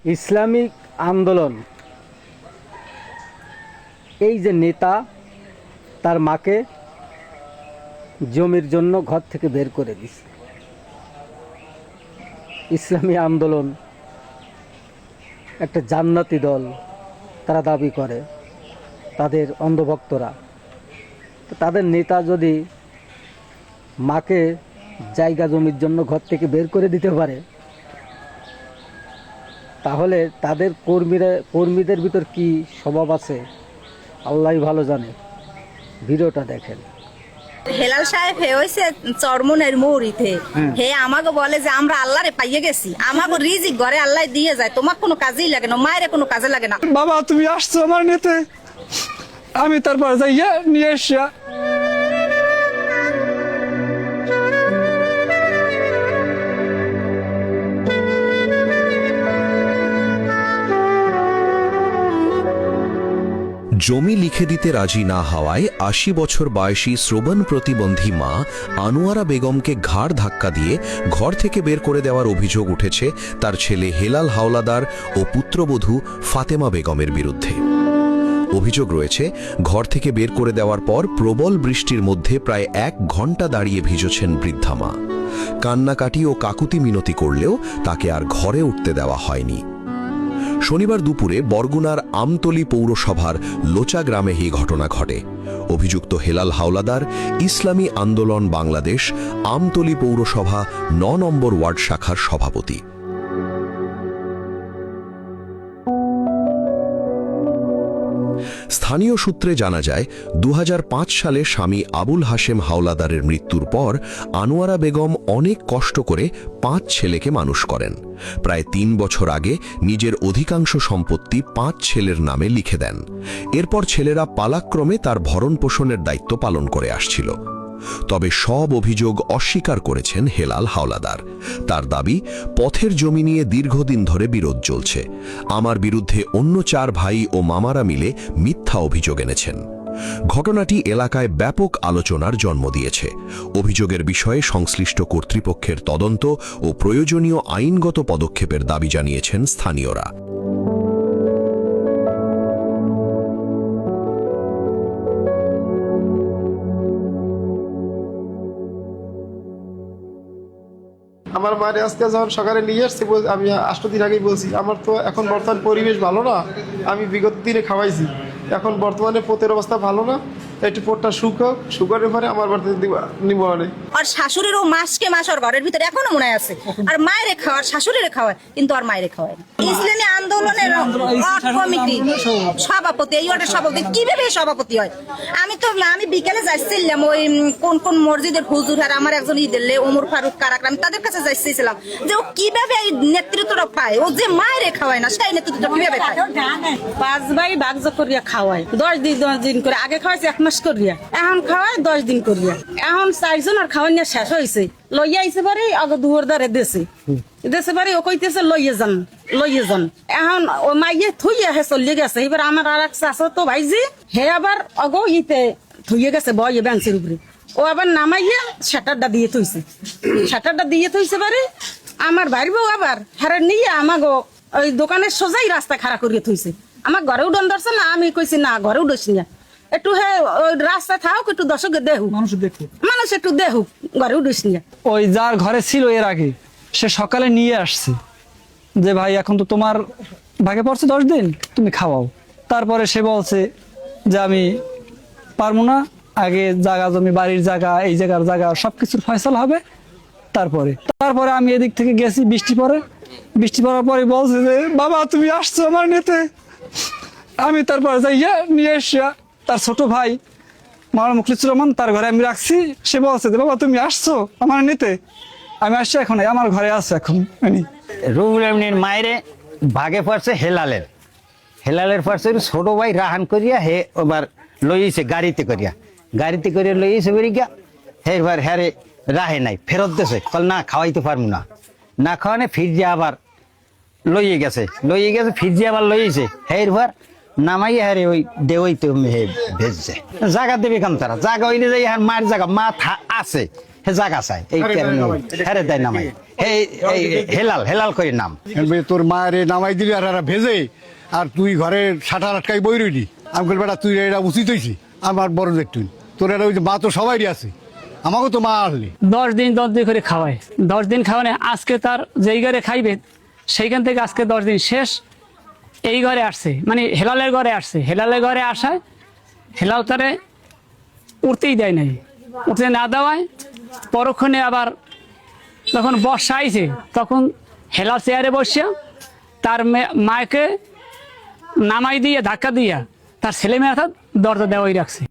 Islamic আন্দোলন এই যে নেতা তার মাকে জমির জন্য ঘর থেকে বের করে দিছে। ইসলামী আন্দোলন একটা জান্নাতি দল তারা দাবি করে, তাদের অন্ধভক্তরা। তো তাদের নেতা যদি মাকে জায়গা জমির জন্য ঘর থেকে বের করে দিতে পারে, তাহলে তাদের কর্মীদের ভিতর কি স্বভাব আছে আল্লাহই ভালো জানে। ভিডিওটা দেখেন। হেলাল সাহেব হে হইছে চরমনের মৌরিতে, হে আমাকে বলে যে আমরা আল্লাহরে পাইয়ে গেছি, আমাকে রিজিক ঘরে আল্লাহ দিয়ে যায়, তোমার কোনো কাজেই লাগে না, মায়ের কোনো কাজে লাগে না। বাবা তুমি আসছো আমার নিতে, আমি তারপর যাইয়া নিয়ে আসিয়া জমি লিখে দিতে রাজি না হওয়ায় ৮০ বছর বয়সী শ্রবণ প্রতিবন্ধী মা আনোয়ারা বেগমকে ঘাড় ধাক্কা দিয়ে ঘর থেকে বের করে দেওয়ার অভিযোগ উঠেছে তার ছেলে হেলাল হাওলাদার ও পুত্রবধূ ফাতেমা বেগমের বিরুদ্ধে। অভিযোগ রয়েছে, ঘর থেকে বের করে দেওয়ার পর প্রবল বৃষ্টির মধ্যে প্রায় ১ ঘণ্টা দাঁড়িয়ে ভিজেছেন বৃদ্ধা মা। কান্নাকাটি ও কাকুতি মিনতি করলেও তাকে আর ঘরে উঠতে দেওয়া হয়নি। শনিবার দুপুরে বরগুনার আমতলী পৌরসভার লোচা গ্রামে এই ঘটনা ঘটে। অভিযুক্ত হেলাল হাওলাদার ইসলামী আন্দোলন বাংলাদেশ আমতলী পৌরসভা ৯ নম্বর ওয়ার্ড শাখার সভাপতি। স্থানীয় সূত্রে জানা যায়, ২০০৫ সালে স্বামী আবুল হাশেম হাওলাদারের মৃত্যুর পর আনোয়ারা বেগম অনেক কষ্ট করে ৫ ছেলেকে মানুষ করেন। প্রায় ৩ বছর আগে নিজের অধিকাংশ সম্পত্তি ৫ ছেলের নামে লিখে দেন। এরপর ছেলেরা পালাক্রমে তার ভরণ পোষণের দায়িত্ব পালন করে আসছিল। তবে সব অভিযোগ অস্বীকার করেছেন হেলাল হাওলাদার। তার দাবি, পথের জমি নিয়ে দীর্ঘদিন ধরে বিরোধ চলছে। আমার বিরুদ্ধে অন্য ৪ ভাই ও মামারা মিলে মিথ্যা অভিযোগ এনেছেন। ঘটনাটি এলাকায় ব্যাপক আলোচনার জন্ম দিয়েছে। অভিযোগের বিষয়ে সংশ্লিষ্ট কর্তৃপক্ষের তদন্ত ও প্রয়োজনীয় আইনগত পদক্ষেপের দাবি জানিয়েছেন স্থানীয়রা। আমার মায়ের আজকে যখন সকালে নিয়ে আসছে, আমি ৮ দিন আগেই বলছি, আমার তো এখন বর্তমান পরিবেশ ভালো না, আমি বিগত দিনে খাওয়াইছি, এখন বর্তমানে পোতের অবস্থা ভালো না, একটু পোটটা শুকানোর পরে আমার বাড়িতে নিব। আর শাশুড়িরও মাসকে মাস ওর ঘরের ভিতরে এখনো মনে আছে, আর মায়ের খাওয়ার শাশুড়িরে খাওয়ায়, কিন্তু আর মায়ের খাওয়ায় না। ইসলামী আন্দোলনের কমিটি সভাপতি, এই ওয়ার্ডের সভাপতি কিভাবে সভাপতি হয়? আমি বিকেলে যাচ্ছিলাম ওই কোন মসজিদের হুজুর আর আমার একজন ঈদেরলে ওমর ফারুক কারাক, আমি তাদের কাছে যাচ্ছিলাম যে ও কিভাবে এই নেতৃত্বটা পায়, ও যে মায়ের খাওয়ায় না সেই নেতৃত্বটা কিভাবে পায়? ৫ ভাই ভাগ করিয়া খাওয়ায়, 10 দিন করে, আগে খাওয়াইছে 1 মাস করিয়া, এখন খাওয়ায় 10 দিন করিয়া। এখন 4 জন আর খাওয়াই নিয়ে শেষ হয়েছে, লইয়া আইসে পারে আগে দুয়ার দ্বারে দেশে পারে, ও কইতেছে লইয়ে যান। এখন ও মাইয়ে থুইয়া হে চলিয়ে গেছে। এবার আমার আর এক চাচা তো ভাইজি, হে আবার অগো ইতে থুইয়ে গেছে বয়ে বেঞ্চের উপরে, ও আবার নামাইয়া শাটারটা দিয়ে থইছে পারে। আমার বাড়ির বউ আবার হারে নিয়ে আমাগো ওই দোকানের সোজাই রাস্তা খাড়া করিয়ে থইছে। আমার ঘরে উডন ধরছে না, আমি কইছি না ঘরে উঠোস না, একটু হে ওই রাস্তা থাক, একটু দর্শক মানুষ একটু দেখুক, ঘরে উঠিস না। ওই যার ঘরে ছিল এর আগে, সে সকালে নিয়ে আসছে যে ভাই এখন তো তোমার ভাগে পড়ছে 10 দিন, তুমি খাওয়াও। তারপরে সে বলছে যে আমি পারবো না, আগে জায়গা জমি, বাড়ির জায়গা, এই জায়গার জায়গা সবকিছুর ফয়সালা হবে। তারপরে আমি এদিক থেকে গেছি, বৃষ্টি পড়ার পরে বলছে যে বাবা তুমি আসছো আমার নিতে, আমি তারপর যাইয়া নিয়ে আসিয়া তার ছোট ভাই মাওলানা মুখলিসুর রহমান, তার ঘরে আমি রাখছি। সে বলছে যে বাবা তুমি আসছো আমার নিতে, আমি আসছি, এখন আমার ঘরে আছে। এখন রুহুল আমিনের মায়েরে ভাগে পড়ছে হেলালের পড়ছে ছোট ভাই রাহান করিয়া, হে ওবার লইছে গাড়িতে করিয়া লইছে বেরিয়া, হেবার হ্যারে রাহে নাই, ফেরত দেছে, কল না খাওয়াইতে পারবো না খাওয়ানে ফিরজে আবার লইয়ে গেছে ফিরজে আবার লইছে, হেরবার নামাইয়া হারে ওই দেওই তো ভেজছে। জায়গা দেবে কেন তারা? জায়গা হইলে যাই মায়ের জায়গা, মা আছে হে জায়গা চায় এই কারণে হেরে দেয় নামাই এই হেলাল করে নাম। তোর মায়ের নামাই দিলি আর এরা ভেজে, আর তুই ঘরে সাঁটার আটকাই বই রইলি। আমি বলি বেটা তুই এটা উচিত হয়েছি আমার বড় দেখতুই, তোর এটা ওই যে মা তো সবাই আছে, আমাকেও তো মা আনলি। 10 দিন করে খাওয়ায়, 10 দিন খাওয়ানে আজকে তার যেই ঘরে খাইবে সেইখান থেকে আজকে 10 দিন শেষ এই ঘরে আসছে, মানে হেলালের ঘরে আসছে। হেলালের ঘরে আসায় হেলাল তারে উঠতেই দেয় নাই, উঠতে না দেওয়ায় পরক্ষণে আবার যখন বর্ষা আইছে তখন হেলাল চেয়ারে বসিয়া তার মাকে নামাই দিয়ে ধাক্কা দিয়া তার ছেলে মেয়ে অর্থাৎ দরজা দেওয়াই রাখছে।